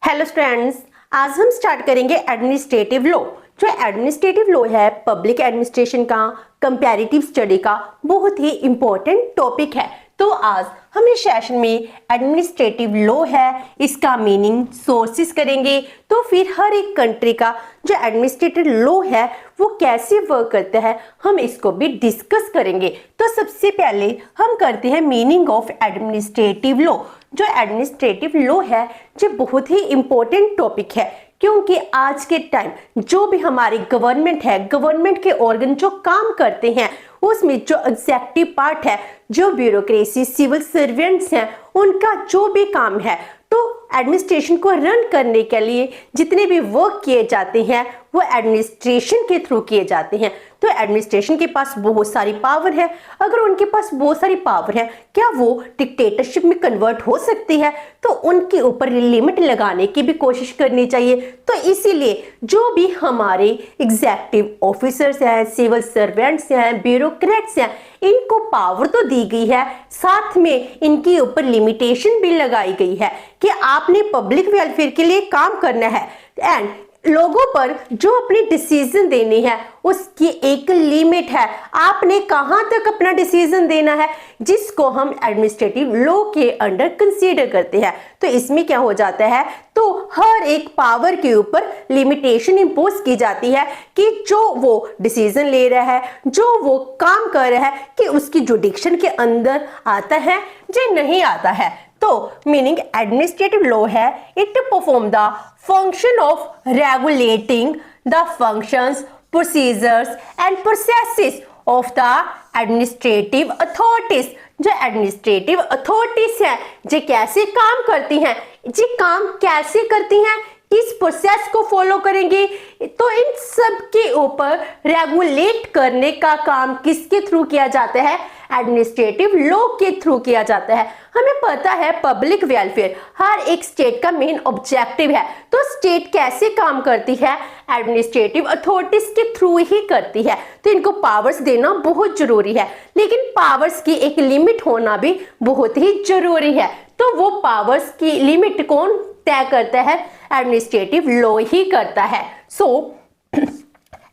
Hello students, आज हम start करेंगे एडमिनिस्ट्रेटिव लॉ। जो एडमिनिस्ट्रेटिव लॉ है पब्लिक एडमिनिस्ट्रेशन का, कंपैरेटिव स्टडी का बहुत ही इंपॉर्टेंट टॉपिक है। तो आज हम इस सेशन में एडमिनिस्ट्रेटिव लॉ है, इसका मीनिंग, सोर्सेस करेंगे। तो फिर हर एक कंट्री का जो एडमिनिस्ट्रेटिव लॉ है वो कैसे वर्क करता है हम इसको भी डिस्कस करेंगे। तो सबसे पहले हम करते हैं मीनिंग ऑफ एडमिनिस्ट्रेटिव लॉ। जो एडमिनिस्ट्रेटिव लॉ है जो बहुत ही इंपॉर्टेंट टॉपिक है, क्योंकि आज के टाइम जो भी हमारी गवर्नमेंट है, गवर्नमेंट के ऑर्गन जो काम करते हैं उसमें जो एग्जीक्यूटिव पार्ट है, जो ब्यूरोक्रेसी, सिविल सर्वेंट्स हैं, उनका जो भी काम है, तो एडमिनिस्ट्रेशन को रन करने के लिए जितने भी वर्क किए जाते हैं वो एडमिनिस्ट्रेशन के थ्रू किए जाते हैं। तो एडमिनिस्ट्रेशन के पास बहुत सारी पावर है। अगर उनके पास बहुत सारी पावर है, क्या वो डिक्टेटरशिप में कन्वर्ट हो सकती है? तो उनके ऊपर लिमिट लगाने की भी कोशिश करनी चाहिए। तो इसीलिए जो भी हमारे एग्जीक्यूटिव ऑफिसर्स हैं, सिविल सर्वेंट्स हैं, ब्यूरोक्रेट्स हैं, इनको पावर तो दी गई है, साथ में इनके ऊपर लिमिटेशन भी लगाई गई है कि आपने पब्लिक वेलफेयर के लिए काम करना है एंड लोगों पर जो अपनी डिसीजन देनी है उसकी एक लिमिट है। आपने कहां तक अपना डिसीजन देना है, जिसको हम एडमिनिस्ट्रेटिव लॉ के अंडर कंसीडर करते हैं। तो इसमें क्या हो जाता है, तो हर एक पावर के ऊपर लिमिटेशन इंपोज की जाती है कि जो वो डिसीजन ले रहा है, जो वो काम कर रहा है, कि उसकी जुडिक्शन के अंदर आता है या नहीं आता है। तो मीनिंग एडमिनिस्ट्रेटिव लॉ है, it perform the function of regulating the functions, procedures and processes of the administrative authorities. जो एडमिनिस्ट्रेटिव अथॉरिटीज है जो कैसे काम करती हैं, जी काम कैसे करती हैं, किस प्रोसेस को फॉलो करेंगे, तो इन सब के ऊपर रेगुलेट करने का काम किसके थ्रू किया जाता है, एडमिनिस्ट्रेटिव लॉ के थ्रू किया जाता है। हमें पता है पब्लिक वेलफेयर हर एक स्टेट का मेन ऑब्जेक्टिव है। तो स्टेट कैसे काम करती है, एडमिनिस्ट्रेटिव अथॉरिटीज के थ्रू ही करती है। तो इनको पावर्स देना बहुत जरूरी है, लेकिन पावर्स की एक लिमिट होना भी बहुत ही जरूरी है। तो वो पावर्स की लिमिट कौन तय करता है, एडमिनिस्ट्रेटिव लॉ ही करता है। सो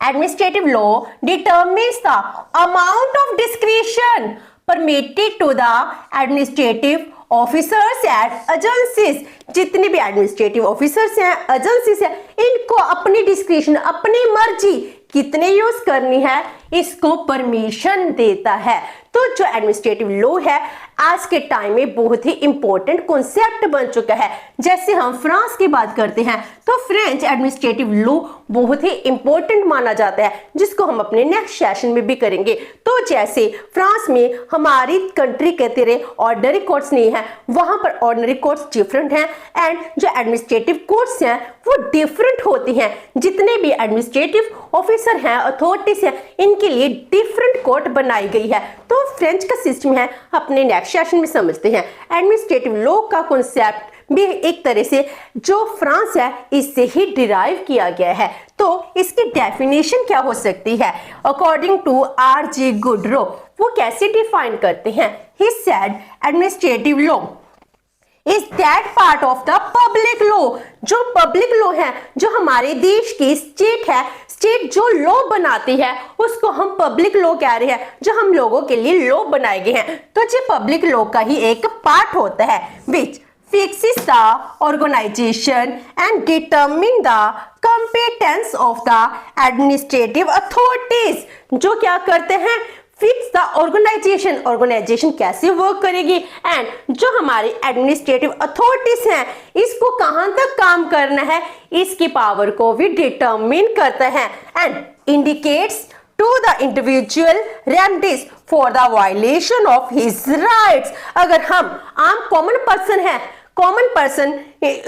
administrative law determines the amount of discretion permitted to the administrative officers and agencies। जितने भी एडमिनिस्ट्रेटिव ऑफिसर्स हैं, एजेंसीज हैं, इनको अपनी डिस्क्रिप्शन, अपनी मर्जी कितने यूज करनी है इसको परमिशन देता है। तो जो एडमिनिस्ट्रेटिव लॉ है आज के टाइम में बहुत ही इंपॉर्टेंट कॉन्सेप्ट बन चुका है। जैसे हम फ्रांस की बात करते हैं तो फ्रेंच एडमिनिस्ट्रेटिव लॉ बहुत ही इंपॉर्टेंट माना जाता है, जिसको हम अपने नेक्स्ट सेशन में भी करेंगे। तो जैसे फ्रांस में हमारी कंट्री के तरह ऑर्डनरी कोर्ट्स नहीं है, वहां पर ऑर्डनरी कोर्ट्स डिफरेंट हैं एंड जो एडमिनिस्ट्रेटिव कोर्ट्स हैं वो डिफरेंट होती हैं। जितने भी एडमिनिस्ट्रेटिव ऑफिसर हैं, अथॉरिटीज हैं, इनके लिए डिफरेंट कोर्ट बनाई गई है। तो फ्रेंच का सिस्टम है, अपने नेक्स्ट सेशन में समझते हैं। एडमिनिस्ट्रेटिव लॉ का कॉन्सेप्ट भी एक तरह से जो फ्रांस है इससे ही डिराइव किया गया है। तो इसकी डेफिनेशन क्या हो सकती है, अकॉर्डिंग टू R.G. गुड्रो वो कैसे डिफाइन करते हैं, he said administrative law is that part of the public law. जो पब्लिक लॉ है, जो हमारे देश की स्टेट है, स्टेट जो लॉ बनाती है उसको हम पब्लिक लॉ कह रहे हैं, जो हम लोगों के लिए लॉ बनाए गए हैं। तो ये पब्लिक लॉ का ही एक पार्ट होता है विच fixes the organization and determine the competence of the administrative authorities। जो क्या करते हैं, फिक्स द ऑर्गेनाइजेशन, ऑर्गेनाइजेशन कैसे वर्क करेगी, एंड जो हमारी एडमिनिस्ट्रेटिव अथॉरिटीज हैं इसको कहां तक काम करना है इसकी पावर को भी डिटरमिन करता है and indicates to the individual remedies for the violation of his rights। अगर हम आम कॉमन पर्सन हैं, कॉमन पर्सन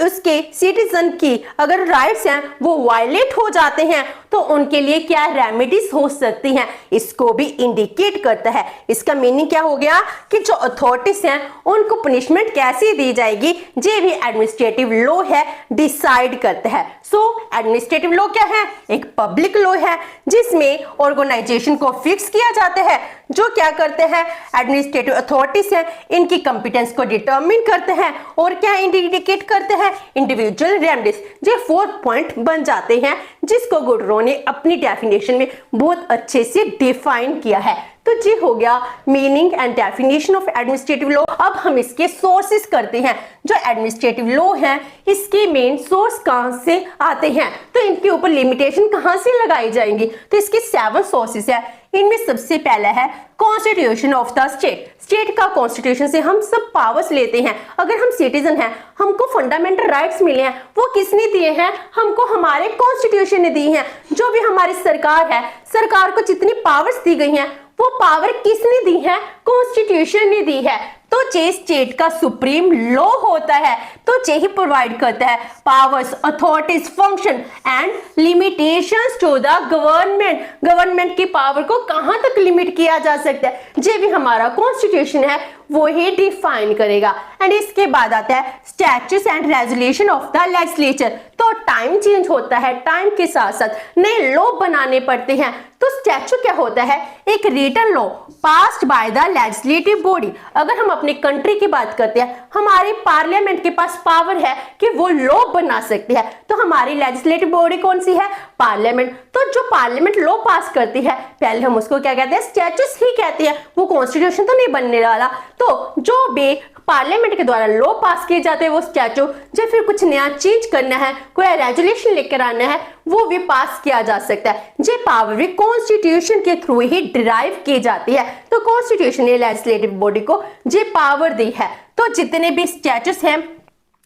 उसके सिटीजन की अगर राइट्स हैं वो वायलेट हो जाते हैं तो उनके लिए क्या रेमेडीज हो सकती हैं, इसको भी इंडिकेट करता है। इसका मीनिंग क्या हो गया कि जो अथॉरिटीज हैं उनको पनिशमेंट कैसे दी जाएगी, ये भी एडमिनिस्ट्रेटिव लॉ है डिसाइड करता है। सो एडमिनिस्ट्रेटिव लॉ क्या है, एक पब्लिक लॉ है जिसमें ऑर्गेनाइजेशन को फिक्स किया जाता है, जो क्या करते हैं एडमिनिस्ट्रेटिव अथॉरिटीज हैं इनकी कंपिटेंस को डिटरमिन करते हैं और क्या इंडिकेट करते करते हैं इंडिविजुअल रेमेडीज। ये 4 पॉइंट बन जाते हैं जिसको गुडरो ने अपनी डेफिनेशन में बहुत अच्छे से डिफाइन किया है। तो ये हो गया meaning and definition of administrative law. अब हम इसके सोर्सेस करते हैं। जो एडमिनिस्ट्रेटिव लॉ है इसके मेन सोर्स कहां से आते हैं, तो इनके ऊपर लिमिटेशन कहां से लगाई जाएंगी, तो इसके 7 सोर्सेस है। इनमें सबसे पहला है constitution of the state. State का कॉन्स्टिट्यूशन से हम सब पावर्स लेते हैं। अगर हम सिटीजन हैं, हमको फंडामेंटल राइट्स मिले हैं, वो किसने दिए हैं, हमको हमारे कॉन्स्टिट्यूशन ने दी हैं। जो भी हमारी सरकार है, सरकार को जितनी पावर्स दी गई हैं वो पावर किसने दी है, कॉन्स्टिट्यूशन ने दी है। तो जे स्टेट का सुप्रीम लॉ होता है, तो जे ही प्रोवाइड करता है powers, authorities, function and limitations to the government. Government की पावर को कहां तक लिमिट किया जा सकता है, जे भी हमारा कॉन्स्टिट्यूशन है वो ही डिफाइन करेगा। एंड इसके बाद आता है statutes and resolution of the legislature. तो टाइम चेंज होता है, टाइम के साथ साथ नए लॉ बनाने पड़ते हैं। तो स्टैच्यू क्या होता है, एक written law passed by the legislative body. अगर हम अपनी कंट्री की बात करते हैं, हमारे पार्लियामेंट के पास पावर है कि वो लॉ बना सकते हैं। तो हमारी लेजिस्लेटिव बॉडी कौन सी है, पार्लियामेंट। तो जो पार्लियामेंट लॉ पास करती है पहले हम उसको क्या कहते हैं, स्टैट्यूट्स ही कहते हैं। वो कॉन्स्टिट्यूशन तो नहीं बनने वाला। तो जो भी पार्लियामेंट के द्वारा लॉ पास किए जाते हैं वो स्टैच्यू, जब फिर कुछ नया चेंज करना है, कोई रेजोल्यूशन लेकर आना है, वो भी पास किया जा सकता है। ये पावर भी कॉन्स्टिट्यूशन के थ्रू ही डिराइव की जाती है। तो कॉन्स्टिट्यूशन ने लेजिस्लेटिव बॉडी को ये पावर दी है। तो जितने भी स्टैट्यूट्स हैं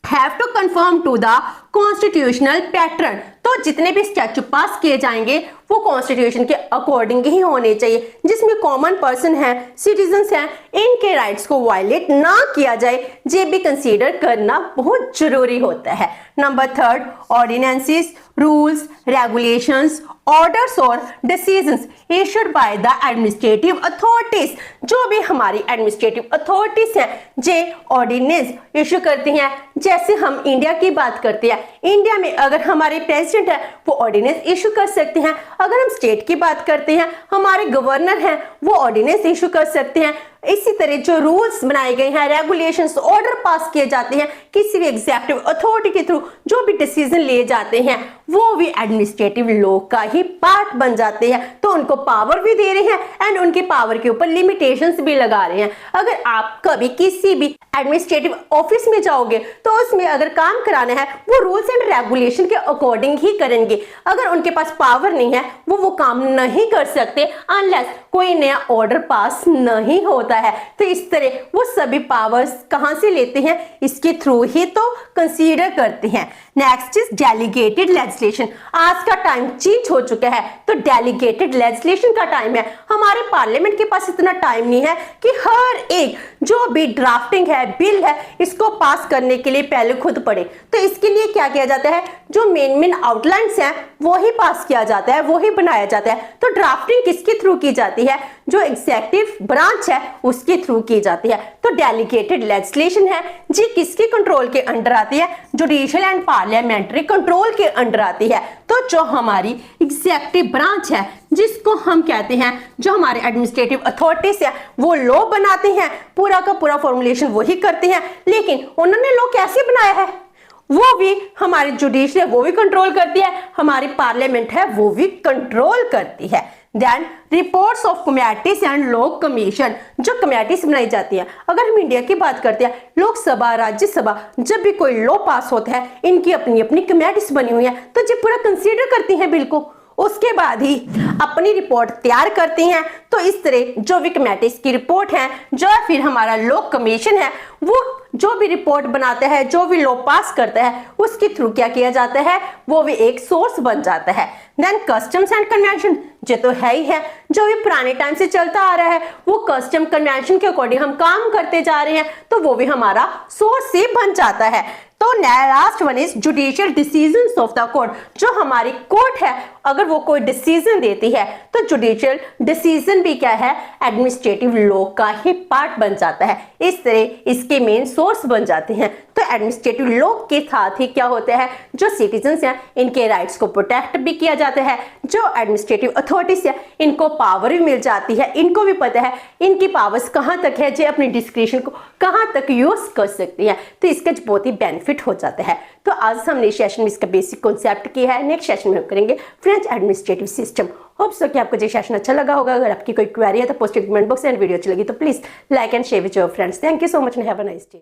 have to confirm to the constitutional pattern. तो जितने भी स्टैच्यू पास किए जाएंगे वो कॉन्स्टिट्यूशन के अकॉर्डिंग ही होने चाहिए, जिसमें कॉमन पर्सन है, सिटीजन्स हैं, इनके राइट्स को वायलेट ना किया जाए, ये भी कंसीडर करना बहुत जरूरी होता है। Number 3, ordinances, rules, regulations, orders और decisions issued by the administrative authorities. जो भी हमारी एडमिनिस्ट्रेटिव अथॉरिटीज हैं जे ऑर्डिनेंस इशू करती हैं। जैसे हम इंडिया की बात करते हैं, इंडिया में अगर हमारे प्रेसिडेंट है वो ऑर्डिनेंस इशू कर सकते हैं। अगर हम स्टेट की बात करते हैं, हमारे गवर्नर हैं वो ऑर्डिनेंस इशू कर सकते हैं। इसी तरह जो रूल्स बनाए गए हैं, रेगुलेशंस, ऑर्डर पास किए जाते हैं किसी भी एग्जीक्यूटिव अथॉरिटी के थ्रू, जो भी डिसीजन लिए जाते हैं वो भी एडमिनिस्ट्रेटिव लॉ का ही पार्ट बन जाते हैं। तो उनको पावर भी दे रहे हैं एंड उनकी पावर के ऊपर लिमिटेशंस भी लगा रहे हैं। अगर आप कभी किसी भी एडमिनिस्ट्रेटिव ऑफिस में जाओगे तो उसमें अगर काम कराना है वो रूल्स एंड रेगुलेशन के अकॉर्डिंग ही करेंगे। अगर उनके पास पावर नहीं है वो काम नहीं कर सकते अनलेस कोई नया ऑर्डर पास नहीं होता है। तो इस तरह वो सभी पावर्स कहां से लेते हैं, इसके थ्रू ही तो कंसीडर करते हैं। Next is delegated legislation. आज का टाइम चेंज हो चुका है, तो डेलीगेटेड लेजिस्लेशन का टाइम है। हमारे पार्लियामेंट के पास इतना टाइम नहीं है कि हर एक जो भी ड्राफ्टिंग है, बिल है, इसको पास करने के लिए पहले खुद पढ़े। तो इसके लिए क्या किया जाता है, जो मेन आउटलाइंस हैं वो ही पास किया जाता है, वो ही बनाया जाता है। तो ड्राफ्टिंग किसके थ्रू की जाती है, जो एग्जीक्यूटिव ब्रांच है उसके थ्रू की जाती है। तो डेलीगेटेड लेजिस्लेशन है जी किसके कंट्रोल के अंडर आती है, जुडिशियल एंड पार्लियामेंट्री कंट्रोल के अंडर आती है। तो जो हमारी एग्जीक्यूटिव ब्रांच है, जिसको हम कहते हैं, जो हमारे एडमिनिस्ट्रेटिव अथॉरिटीज है, वो लॉ बनाते हैं, पूरा का पूरा फॉर्मुलेशन वही करते हैं। लेकिन उन्होंने लॉ कैसे बनाया है वो भी हमारी जुडिशरी है वो भी कंट्रोल करती है, हमारी पार्लियामेंट है वो भी कंट्रोल करती है। Then reports of committees and law commission, जो कमेटीज बनाई जाती है। अगर हम इंडिया की बात करते हैं, लोकसभा, राज्यसभा, जब भी कोई लॉ पास होता है इनकी अपनी अपनी कमेटीज बनी हुई है, तो ये पूरा कंसीडर करती हैं बिल को, उसके बाद ही अपनी रिपोर्ट तैयार करती हैं। तो इस तरह जो भी कमेटीज की रिपोर्ट है, जो फिर हमारा लॉ कमीशन है, वो जो भी रिपोर्ट बनाता है, जो भी लॉ पास करता है, उसके थ्रू क्या किया जाता है, वो भी एक सोर्स बन जाता है। देन कस्टम्स एंड कन्वेंशन, ये तो है ही है, जो भी पुराने टाइम से चलता आ रहा है, वो कस्टम कन्वेंशन के अकॉर्डिंग हम काम करते जा रहे हैं, तो वो भी हमारा सोर्स से बन जाता है। तो last one is judicial decisions of the court. जो हमारी कोर्ट है, अगर वो कोई डिसीजन देती है तो जुडिशियल डिसीजन भी क्या है, एडमिनिस्ट्रेटिव लॉ का ही पार्ट बन जाता है। इस तरह इसके मेन सोर्स बन जाते हैं। तो एडमिनिस्ट्रेटिव लॉ के साथ ही क्या होता है, जो सिटीजन्स हैं इनके राइट्स को प्रोटेक्ट भी किया जाता है। जो एडमिनिस्ट्रेटिव अथॉरिटीज है इनको पावर भी मिल जाती है, इनको भी पता है इनकी पावर्स कहां तक है, जो अपनी डिस्क्रिप्शन को कहां तक यूज कर सकती है। तो इसका बहुत ही बेनिफिट बेनिफिट हो जाता है। तो आज हमने सेशन में इसका बेसिक कॉन्सेप्ट किया है। नेक्स्ट सेशन में हम करेंगे French administrative system. Hope so कि आपको ये सेशन अच्छा लगा होगा। अगर आपकी कोई क्वेरी है तो post comment box and video अच्छी लगी तो please like and share with your friends. Thank you so much and have a nice day.